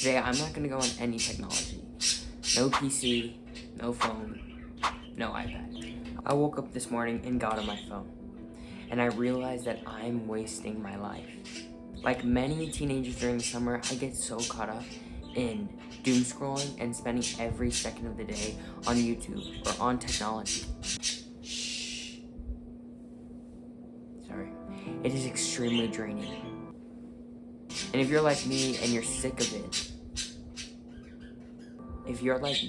Today, I'm not going to go on any technology. No PC, no phone, no iPad. I woke up this morning and got on my phone. And I realized that I'm wasting my life. Like many teenagers during the summer, I get so caught up in doomscrolling and spending every second of the day on YouTube or on technology. Shh. Sorry. It is extremely draining. And if you're like me and you're sick of it, if you're like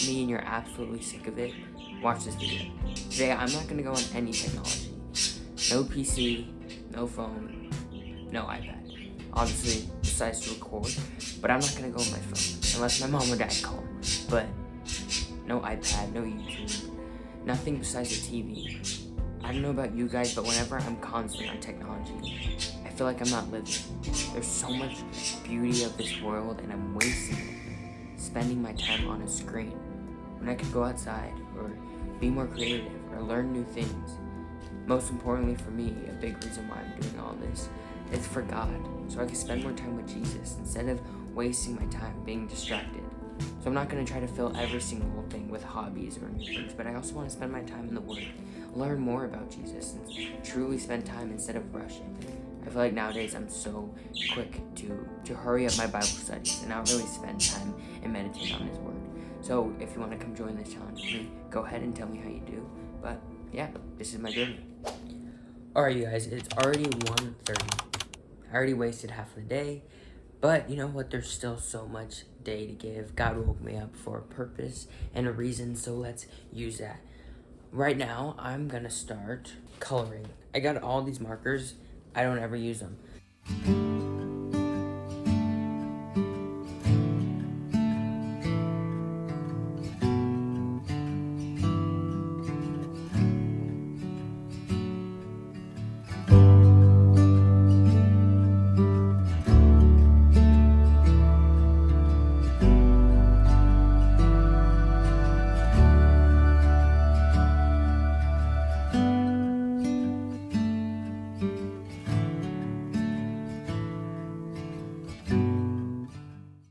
me and you're absolutely sick of it, watch this video. Today, I'm not going to go on any technology. No PC, no phone, no iPad. Obviously, besides to record, but I'm not going to go on my phone, unless my mom or dad call. But no iPad, no YouTube, nothing besides the TV. I don't know about you guys, but whenever I'm constantly on technology, I feel like I'm not living. There's so much beauty of this world, and I'm wasting it, spending my time on a screen, when I could go outside, or be more creative, or learn new things. Most importantly for me, a big reason why I'm doing all this is for God, so I can spend more time with Jesus instead of wasting my time being distracted. So I'm not going to try to fill every single thing with hobbies or new things, but I also want to spend my time in the Word, learn more about Jesus, and truly spend time instead of rushing. I feel like nowadays I'm so quick to hurry up my Bible studies and not really spend time and meditate on His Word. So if you want to come join this challenge with me, go ahead and tell me how you do. But yeah, this is my journey. Alright, you guys, it's already 1:30. I already wasted half of the day, but you know what? There's still so much day to give. God woke me up for a purpose and a reason, so let's use that. Right now, I'm gonna start coloring. I got all these markers. I don't ever use them.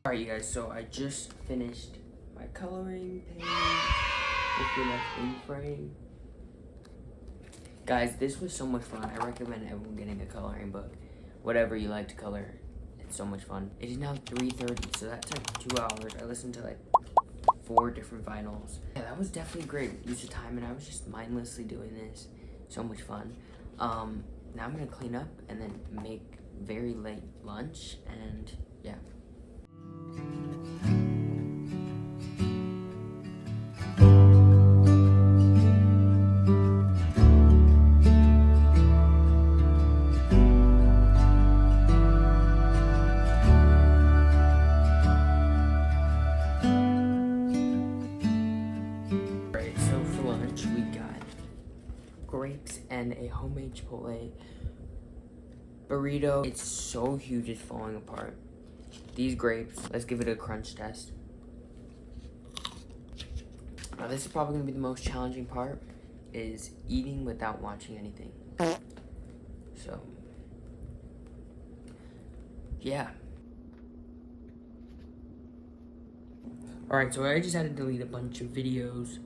Alright, you guys, so I just finished my coloring page. Looking up in frame. Guys, this was so much fun. I recommend everyone getting a coloring book. Whatever you like to color, it's so much fun. It is now 3:30, so that's like 2 hours. I listened to like 4 different vinyls. Yeah, that was definitely great use of time, and I was just mindlessly doing this. So much fun. Now I'm gonna clean up and then make very late lunch, and yeah. Alright, so for lunch we got grapes and a homemade Chipotle burrito. It's so huge, it's falling apart. These grapes, let's give it a crunch test. Now this is probably gonna be the most challenging part, is eating without watching anything. So, yeah. Alright, so I just had to delete a bunch of videos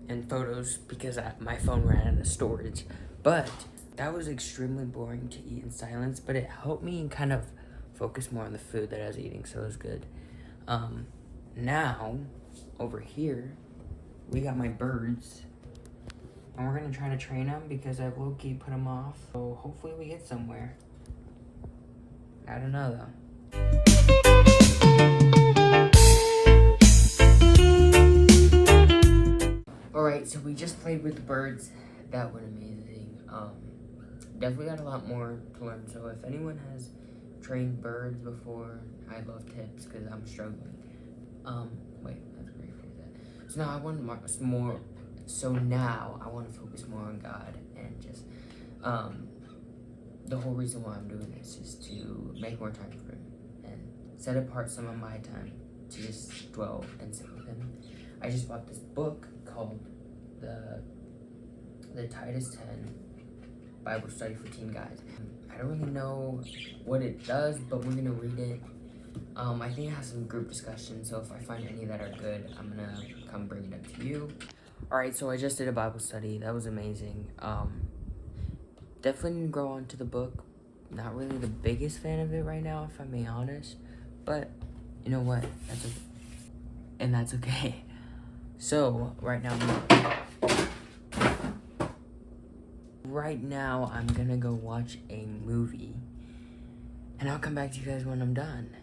and photos because my phone ran out of storage. But that was extremely boring to eat in silence, but it helped me kind of focus more on the food that I was eating, so it was good. Now, over here, we got my birds, and we're gonna try to train them because I've low-key put them off, so hopefully we get somewhere. I don't know, though. Alright, so we just played with the birds. That went amazing. Definitely got a lot more to learn, so if anyone has trained birds before, I'd love tips because I'm struggling. Wait, let's rephrase that. So now I want to focus more on God, and just the whole reason why I'm doing this is to make more time for Him and set apart some of my time to just dwell and sit with Him. I just bought this book called the Titus 10 Bible Study for Teen Guys. I don't really know what it does, but we're gonna read it. I think it has some group discussion, so if I find any that are good, I'm gonna come bring it up to you. Alright, so I just did a Bible study. That was amazing. Definitely didn't grow onto the book. Not really the biggest fan of it right now, if I'm being honest. But, you know what? That's okay. And that's okay. So, right now I'm gonna go watch a movie. And I'll come back to you guys when I'm done.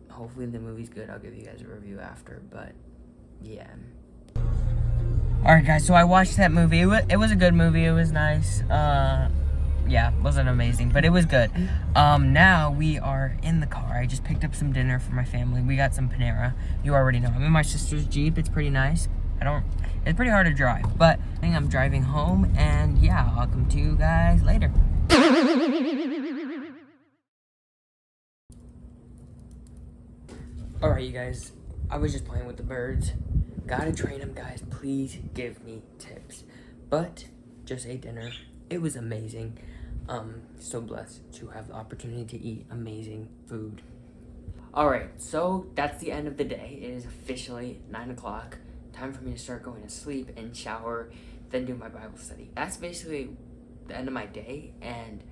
Hopefully the movie's good. I'll give you guys a review after, but yeah. Alright guys, so I watched that movie. It was a good movie. It was nice. Yeah, wasn't amazing, but it was good. Now we are in the car. I just picked up some dinner for my family. We got some Panera. You already know. I'm in my sister's Jeep. It's pretty nice. It's pretty hard to drive, but I think I'm driving home, and yeah, I'll come to you guys later. Alright, you guys. I was just playing with the birds. Gotta train them, guys. Please give me tips. But just ate dinner. It was amazing. So blessed to have the opportunity to eat amazing food. Alright, so that's the end of the day. It is officially 9 o'clock. Time for me to start going to sleep and shower, then do my Bible study. That's basically the end of my day, and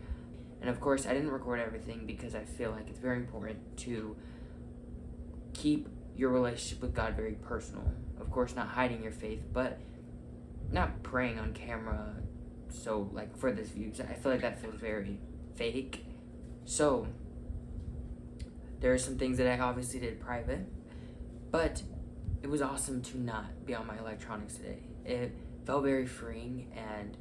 of course I didn't record everything because I feel like it's very important to keep your relationship with God very personal. Of course, not hiding your faith, but not praying on camera. So, like, for this views, I feel like that feels very fake. So, there are some things that I obviously did private, but it was awesome to not be on my electronics today. It felt very freeing and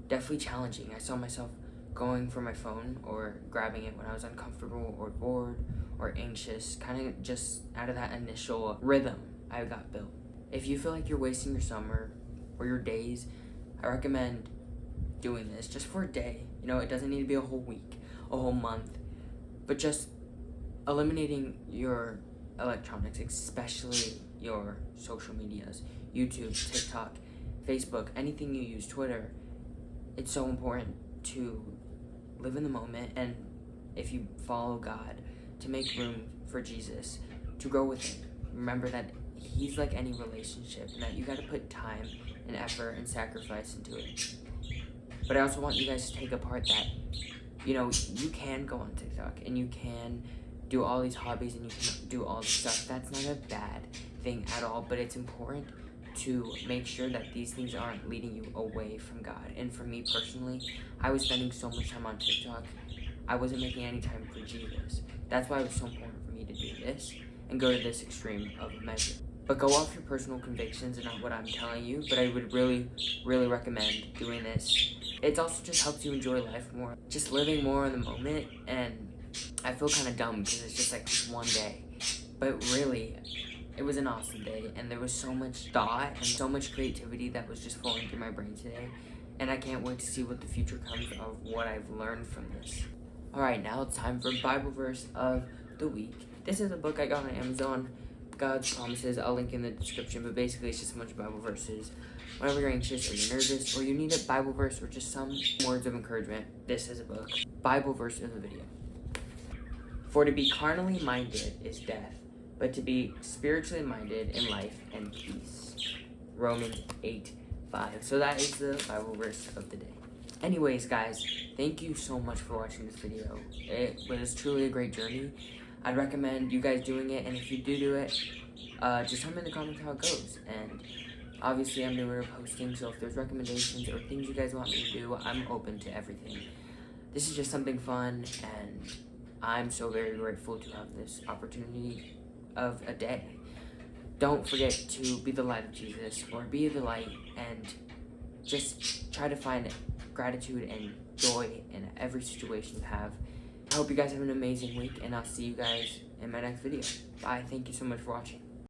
definitely challenging. I saw myself going for my phone or grabbing it when I was uncomfortable or bored or anxious, kind of just out of that initial rhythm I got built. If you feel like you're wasting your summer or your days, I recommend doing this just for a day. You know, it doesn't need to be a whole week, a whole month, but just eliminating your electronics, especially your social medias, YouTube, TikTok, Facebook, anything you use, Twitter. It's so important to live in the moment, and if you follow God, to make room for Jesus, to grow with Him. Remember that He's like any relationship, and that you got to put time and effort and sacrifice into it. But I also want you guys to take apart that, you know, you can go on TikTok and you can do all these hobbies and you can do all this stuff. That's not a bad thing at all, but it's important to make sure that these things aren't leading you away from God. And for me personally, I was spending so much time on TikTok, I wasn't making any time for Jesus. That's why it was so important for me to do this and go to this extreme of a measure. But go off your personal convictions and not what I'm telling you, but I would really, really recommend doing this. It also just helps you enjoy life more, just living more in the moment. And I feel kind of dumb because it's just like one day, but really, it was an awesome day, and there was so much thought and so much creativity that was just flowing through my brain today, and I can't wait to see what the future comes of what I've learned from this. Alright, now it's time for Bible verse of the week. This is a book I got on Amazon, God's Promises. I'll link in the description, but basically it's just a bunch of Bible verses. Whenever you're anxious or you're nervous or you need a Bible verse or just some words of encouragement, this is a book. Bible verse of the video. For to be carnally minded is death, but to be spiritually minded in life and peace. Romans 8:5. So that is the Bible verse of the day. Anyways, guys, thank you so much for watching this video. It was truly a great journey. I'd recommend you guys doing it, and if you do it, just tell me in the comments how it goes. And obviously, I'm newer to posting, so if there's recommendations or things you guys want me to do, I'm open to everything. This is just something fun, and I'm so very grateful to have this opportunity of a day. Don't forget to be the light of Jesus, or be the light, and just try to find gratitude and joy in every situation you have. I hope you guys have an amazing week, and I'll see you guys in my next video. Bye. Thank you so much for watching.